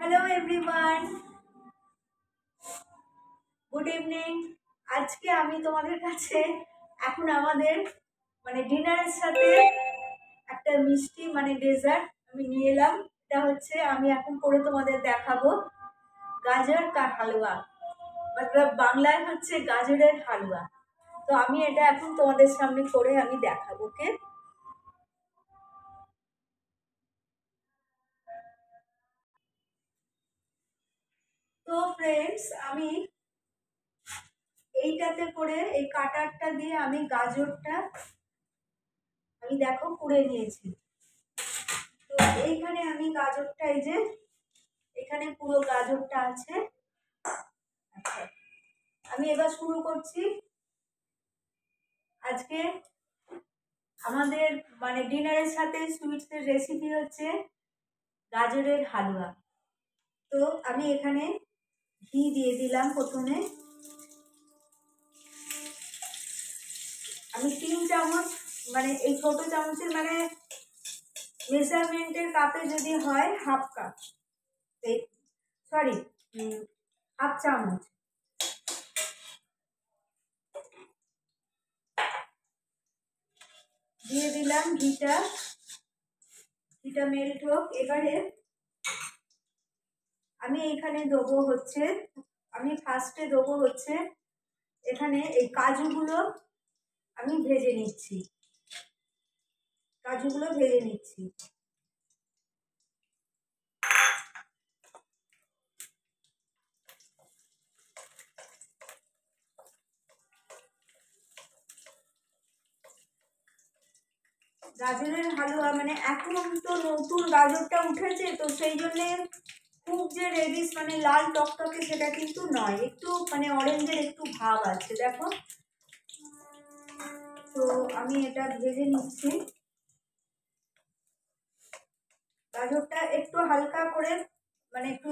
Hello everyone, good evening. আজকে আমি তোমাদের কাছে এখন আমাদের ডিনারের সাথে একটা মিষ্টি ডেজার্ট আমি নিয়ে এলাম। এটা হচ্ছে আমি এখন করে তোমাদের দেখাবো গাজর কা হালুয়া, মতলব বাংলায় হচ্ছে গাজরের হালুয়া। তো আমি এটা এখন তোমাদের সামনে করে আমি দেখাবো। ওকে, তো ফ্রেন্ডস, আমি এইটাতে করে এই কাটারটা দিয়ে আমি গাজরটা আমি দেখো কুড়ে নিয়েছি। তো এইখানে আমি গাজরটা, এই যে এখানে পুরো গাজরটা আছে। আচ্ছা, আমি এবার শুরু করছি। আজকে আমাদের ডিনারের সাথে সুইটসের রেসিপি হচ্ছে গাজরের হালুয়া। তো আমি এখানে ঘি দিয়ে দিলাম। প্রথমে আমি 3 চামচ, এই ছোট চামচের মেজারমেন্টের কাপে যদি হয় হাফ কাপ, সরি, হাফ চামচ দিয়ে দিলাম। ঘিটা মেল্ট হোক। এবারে আমি এখানে দেবো হচ্ছে, আমি ফার্স্টে দেবো হচ্ছে এখানে এই কাজুগুলো আমি ভেজে নিচ্ছি। গাজরের হালুয়া এখন তো নতুন গাজরটা উঠেছে, তো সেই জন্যে খুব যে রেডিশ লাল টকটকে সেটা কিন্তু নয়, একটু অরেঞ্জের একটু ভাব আছে, দেখো। তো আমি এটা ভেজে নিচ্ছি। গাজরটা একটু হালকা করে একটু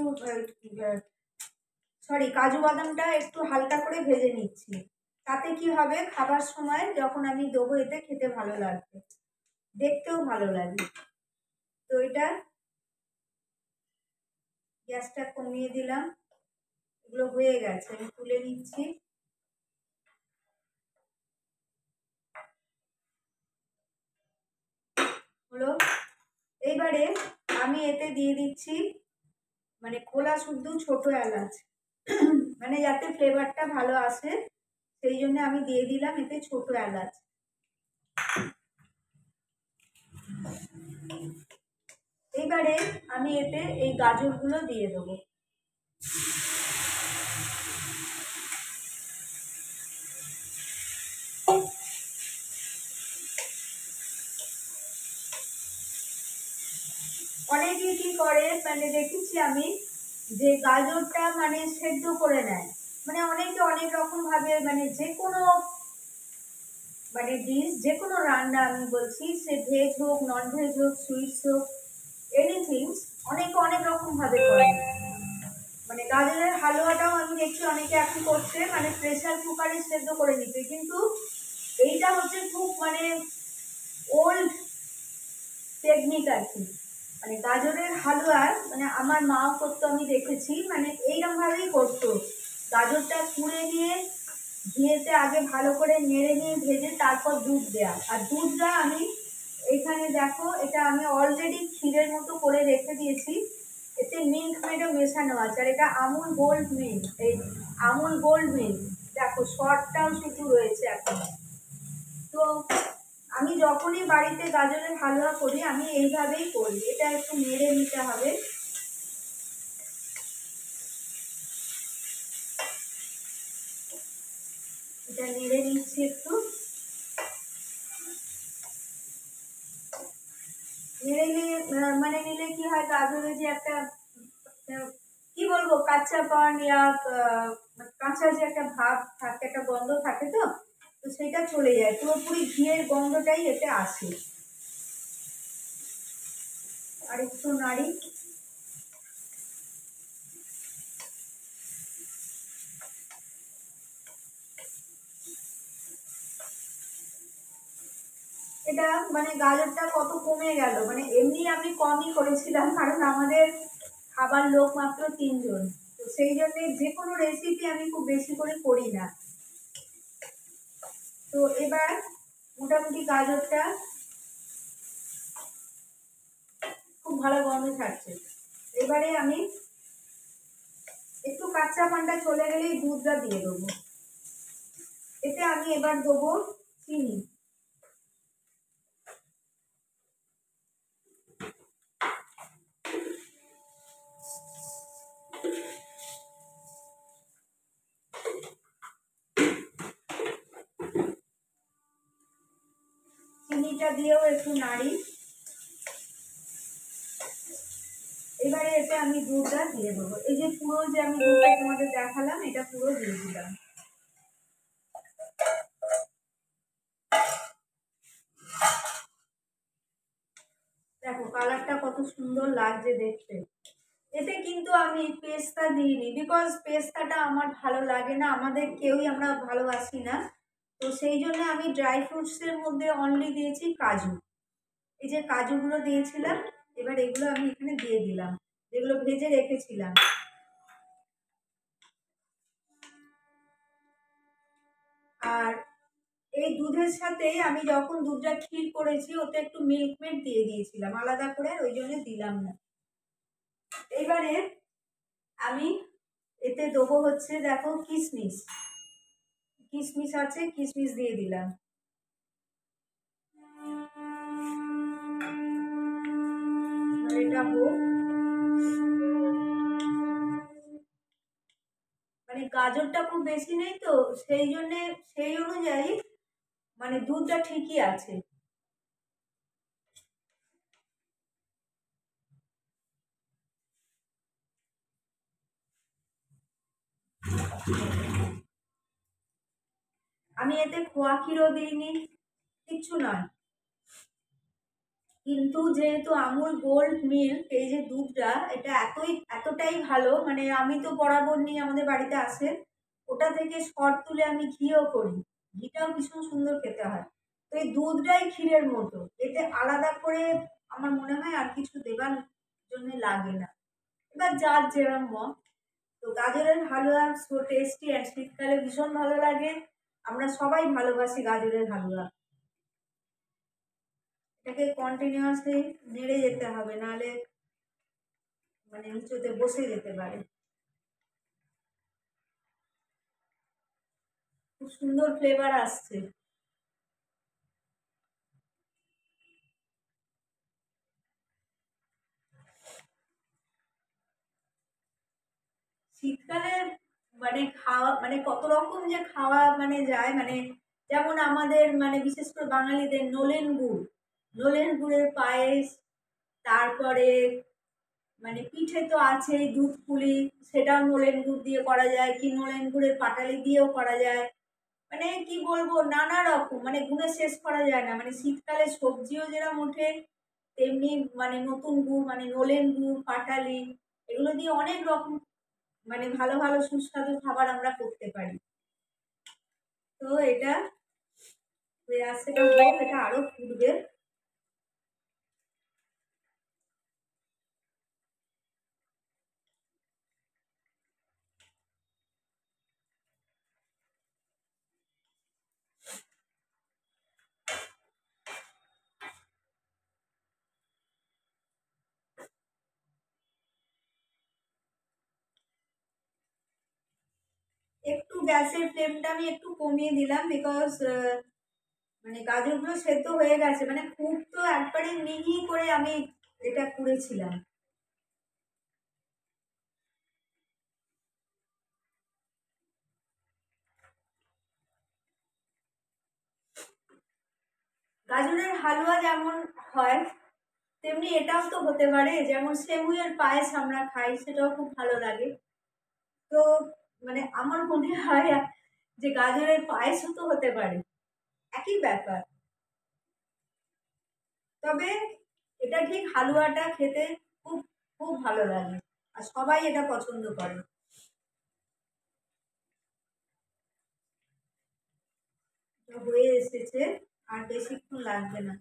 সরি, কাজু বাদামটা একটু হালকা করে ভেজে নিচ্ছি। তাতে কি হবে, খাবার সময় যখন আমি দেবো এতে খেতে ভালো লাগবে, দেখতেও ভালো লাগবে। তো এটা গ্যাসটা কমিয়ে দিলাম। এগুলো হয়ে গেছে, আমি তুলে নিচ্ছি। হলো। এইবারে আমি এতে দিয়ে দিচ্ছি খোলা শুদ্ধ ছোট এলাচ, যাতে ফ্লেভারটা ভালো আসে, সেই জন্য আমি দিয়ে দিলাম এতে ছোট এলাচ। এইবারে আমি এতে এই গাজরগুলো দিয়ে দেবো। অনেকে কি করে দেখেছি আমি, যে গাজরটা সেদ্ধ করে নেয়। অনেকে অনেক রকম ভাবে যে কোনো ডিশ, যে কোনো রান্না আমি বলছি, সে ভেজ হোক, নন ভেজ হোক, সুইটস হোক, এনিথিং, অনেকে অনেক রকম ভাবে করে। গাজরের হালুয়াটাও আমি দেখছি অনেকে এখন করছে প্রেসার কুকারে সেদ্ধ করে নিতে, কিন্তু এইটা হচ্ছে খুব ওল্ড টেকনিক আর কি। গাজরের হালুয়া আমার মাও করতো, আমি দেখেছি এইরকম ভাবেই করতো। গাজরটা কুড়ে নিয়ে ঘিয়েতে আগে ভালো করে নেড়ে নিয়ে ভেজে তারপর দুধ দেয়া। আর দুধটা আমি এখানে দেখো, এটা আমি অলরেডি ক্ষীরের মতো করে রেখে দিয়েছি। এতে মিল্ক মেডও মেশানো আছে, আর এটা আমুল গোল্ড মিল্ক। এই আমুল গোল্ড মিল্ক দেখো, শর্টটাও শুধু রয়েছে এখন। তো আমি যখনই বাড়িতে গাজরের হালুয়া করি আমি এইভাবেই করি। এটা একটু নেড়ে নিতে হবে। এটা নেড়ে নিচ্ছি একটু। নেড়ে নিয়ে নিলে কি হয়, গাজরের যে একটা কি বলবো কাঁচাপন ইয়া কাঁচা যে একটা ভাব থাকে, একটা গন্ধ থাকে, তো তো সেটা চলে যায়, পুরোপুরি ঘিয়ের গন্ধটাই এতে আসে। আর একটু নাড়ি। এটা গাজরটা কত কমে গেল, এমনি আমি কমই করেছিলাম, কারণ আমাদের খাবার লোক মাত্র 3 জন, তো সেই জন্য যে কোনো রেসিপি আমি খুব বেশি করে করি না। তো এবার মোটামুটি গাজরটা খুব ভালো গন্ধ ছাড়ছে। এবারে আমি একটু কাঁচা পানটা চলে গেলেই দুধটা দিয়ে দেবো। এতে আমি এবার দেবো চিনি। চিনিটা দিয়েও একটু নাড়ি। এবারে এতে আমি দুধটা দিয়ে দেবো। এই যে পুরো যে আমি দুধটা তোমাদের দেখালাম, এটা পুরো দিয়ে দিলাম। দেখো কালারটা কত সুন্দর লাগছে দেখতে। এতে কিন্তু আমি পেস্তা দিইনি, বিকজ পেস্তাটা আমার ভালো লাগে না, আমাদের কেউই আমরা ভালোবাসি না। তো সেই জন্য আমি ড্রাই ফ্রুটসের মধ্যে অনলি দিয়েছি কাজু। এই যে কাজুগুলো দিয়েছিলাম, এবার এগুলো আমি এখানে দিয়ে দিলাম, যেগুলো ভেজে রেখেছিলাম। আর এই দুধের সাথে আমি যখন দুধটা ক্ষীর করেছি ওতে একটু মিল্কমেড দিয়ে দিয়েছিলাম আলাদা করে, ওই জন্য দিলাম না। এবারে আমি এতে দেবো হচ্ছে, দেখো কিশমিশ, কিশমিশ আছে, কিশমিশ দিয়ে দিলাম। এটা হোক, মানে গাজরটা খুব বেশি নেই তো সেই জন্যে, সেই অনুযায়ী মানে দুধটা ঠিকই আছে। আমি এতে খোয়া ক্ষীরও দিইনি, কিচ্ছু নয়। কিন্তু যেহেতু আমুল গোল্ড মিল্ক, এই যে দুধটা, এটা এতটাই ভালো, মানে আমি তো বরাবর নিয়ে আমাদের বাড়িতে আসে, ওটা থেকে শর্ট তুলে আমি ঘিও করি, ঘিটাও ভীষণ সুন্দর খেতে হয়। তো এই দুধটাই ক্ষীরের মতো, এতে আলাদা করে আমার মনে হয় আর কিছু দেবার জন্য লাগে না। এবার যার যেরম মত। তো গাজরের হালুয়া সো টেস্টি, আর শীতকালে ভীষণ ভালো লাগে, আমরা সবাই ভালোবাসি গাজরের হালুয়া। এটাকে কন্টিনিউয়াসলি নেড়ে যেতে হবে, নাহলে মানে নিচুতে বসে যেতে পারে। খুব সুন্দর ফ্লেভার আসছে। শীতকালে মানে খাওয়া, মানে কত রকম যে খাওয়া মানে যায়, মানে যেমন আমাদের মানে বিশেষ করে বাঙালিদের নলেন গুড়, নলেন গুড়ের পায়েস, তারপরে মানে পিঠে তো আছেই, দুধ পুলি, সেটাও নলেন গুড় দিয়ে করা যায়, কি নলেন গুড়ের পাটালি দিয়েও করা যায়। মানে কি বলবো, নানা রকম, মানে গুণে শেষ করা যায় না। মানে শীতকালে সবজিও যেরকম ওঠে, তেমনি মানে নতুন গুড়, মানে নলেন গুড়, পাটালি, এগুলো দিয়ে অনেক রকম মানে ভালো ভালো সুস্বাদু খাবার আমরা করতে পারি। তো এটা হয়ে আসছে, এটা আরো ফুটবে। একটু গ্যাসের ফ্লেমটা আমি একটু কমিয়ে দিলাম, বিকজ মানে গাজরগুলো সেদ্ধ হয়ে গেছে, মানে খুব তো একবারে মিহি করে আমি এটা করেছিলাম। গাজরের হালুয়া যেমন হয়, তেমনি এটাও তো হতে পারে, যেমন সেমুইয়ের পায়েস আমরা খাই, সেটাও খুব ভালো লাগে। তো মানে আমার মনে হয় যে গাজরের পায়েসও তো হতে পারে, একই ব্যাপার। তবে এটা ঠিক হালুয়াটা খেতে খুব খুব ভালো লাগে, আর সবাই এটা পছন্দ করে। তো হয়ে এসেছে, আর বেশিক্ষণ লাগবে না।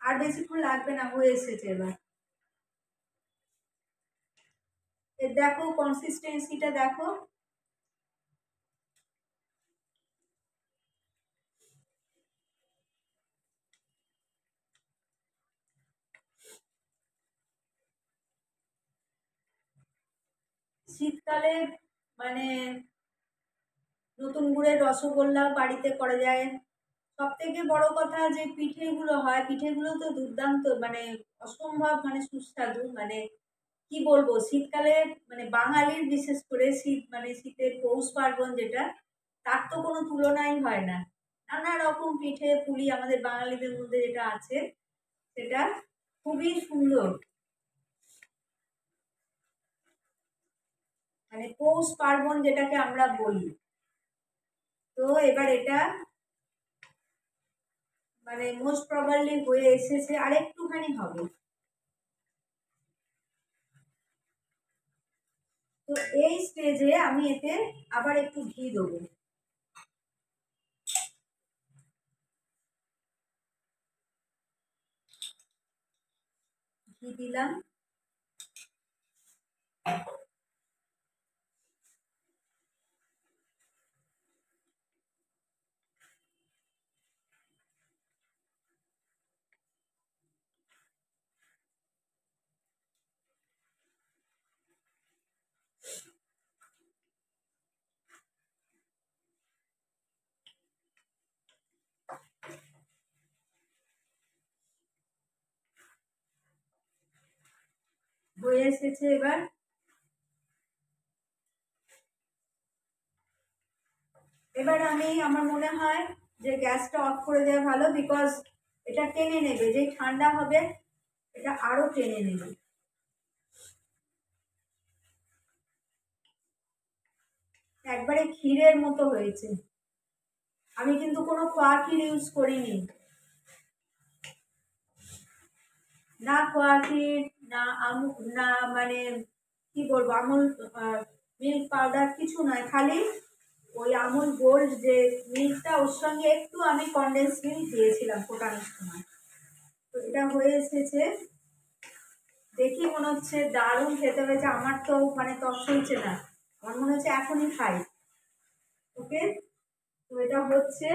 আর বেশিক্ষণ লাগবে না, হয়ে এসেছে এবার। এর দেখো কনসিস্টেন্সিটা দেখো। শীতকালে মানে নতুন গুড়ের রসগোল্লা বাড়িতে করা যায়। সব থেকে বড় কথা যে পিঠেগুলো হয়, পিঠেগুলো তো দুর্দান্ত, মানে অসম্ভব, মানে সুস্বাদু। মানে কি বলবো, শীতকালে মানে বাঙালির বিশেষ করে শীত মানে শীতের পৌষ পার্বণ যেটা, তার তো কোনো তুলনাই হয় না। নানা রকম পিঠে পুলি আমাদের বাঙালিদের মধ্যে যেটা আছে, সেটা খুবই সুন্দর। মানে পৌষ পার্বণ যেটাকে আমরা বলি। তো এবার এটা মানে মোস্ট প্রবাবলি হয়ে এসেছে, আর একটুখানি হবে। তো এই স্টেজে আমি এতে আবার একটু ঘি দেবো। ঘি দিলাম। হয়ে এসেছে এবার। এবার আমার মনে হয় যে গ্যাসটা অফ করে দেওয়া ভালো, বিকজ এটা টেনে নেবে, যেই ঠান্ডা হবে এটা আরো টেনে নেবে। একবারে ক্ষীরের মতো হয়েছে। আমি কিন্তু কোনো খোয়া ক্ষীর ইউজ করিনি, না খোয়া ক্ষীর, না না মানে কি বলবো, আমুল মিল্ক পাউডার কিছু নয়, খালি ওই আমুল গোল্ড যে মিল্কটা, ওর সঙ্গে একটু আমি কনডেন্স মিল্ক দিয়েছিলাম ফোটানোর সময়। তো এটা হয়ে এসেছে, দেখি মনে হচ্ছে দারুণ খেতে হয়েছে। আমার তো মানে তস হয়েছে না, আমার মনে হচ্ছে এখনই খাই। ওকে, তো এটা হচ্ছে।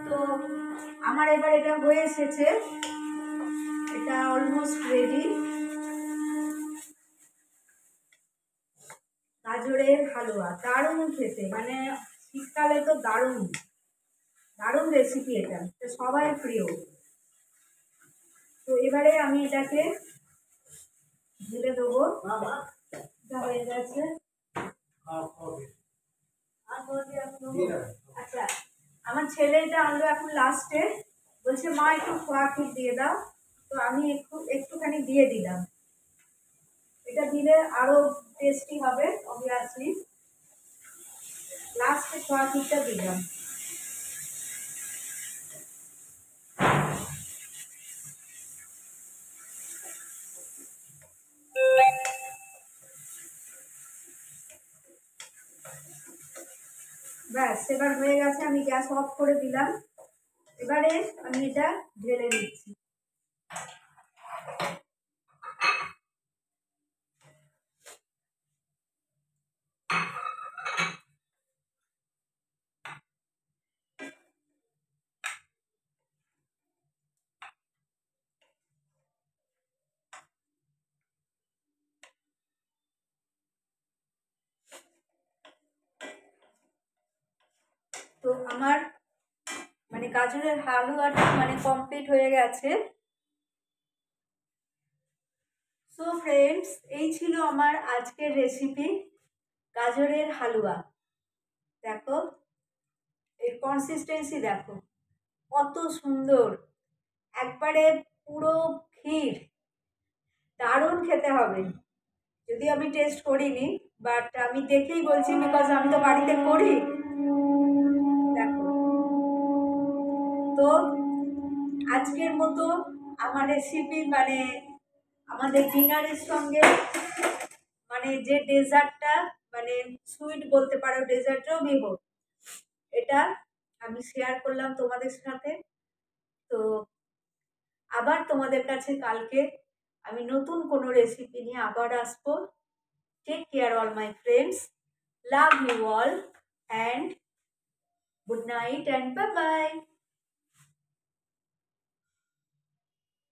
তো আমার এবার এটা হয়ে এসেছে, এটা অলমোস্ট রেডি। গাজরের হালুয়া দারুণ খেতে, মানে শীতকালে তো দারুণ দারুণ রেসিপি, এটা সবাই প্রিয়। তো এবারে আমি এটাকে ঢেলে দেবো। হয়ে গেছে। আচ্ছা, আমার ছেলে এটা আনলো এখন লাস্টে, বলছে মা একটু খোয়া ক্ষীর দিয়ে দাও। তো আমি একটুখানি দিয়ে দিলাম। এটা দিলে আরো টেস্টি হবে অবভিয়াসলি। লাস্টে খোয়া ক্ষীরটা দিলাম। ব্যাস, এবার হয়ে গেছে, আমি গ্যাস অফ করে দিলাম। এবারে আমি এটা ঢেলে দিচ্ছি। তো আমার মানে গাজরের হালুয়াটা মানে কমপ্লিট হয়ে গেছে। সো ফ্রেন্ডস, এই ছিল আমার আজকের রেসিপি, গাজরের হালুয়া। দেখো এর কনসিস্টেন্সি দেখো কত সুন্দর, একবারে পুরো ক্ষীর, দারুণ খেতে হবে। যদি আমি টেস্ট করিনি, বাট আমি দেখেই বলছি, বিকজ আমি তো বাড়িতে করি। দেখো, তো আজকের মতো আমার রেসিপি মানে আমাদের ডিনারের সঙ্গে মানে যে ডেজার্টটা মানে সুইট বলতে পারো, ডেজার্টও বিহোর, এটা আমি শেয়ার করলাম তোমাদের সাথে। তো আবার তোমাদের কাছে কালকে আমি নতুন কোনো রেসিপি নিয়ে আবার আসবো। Take care all my friends, love you all, and good night and bye by.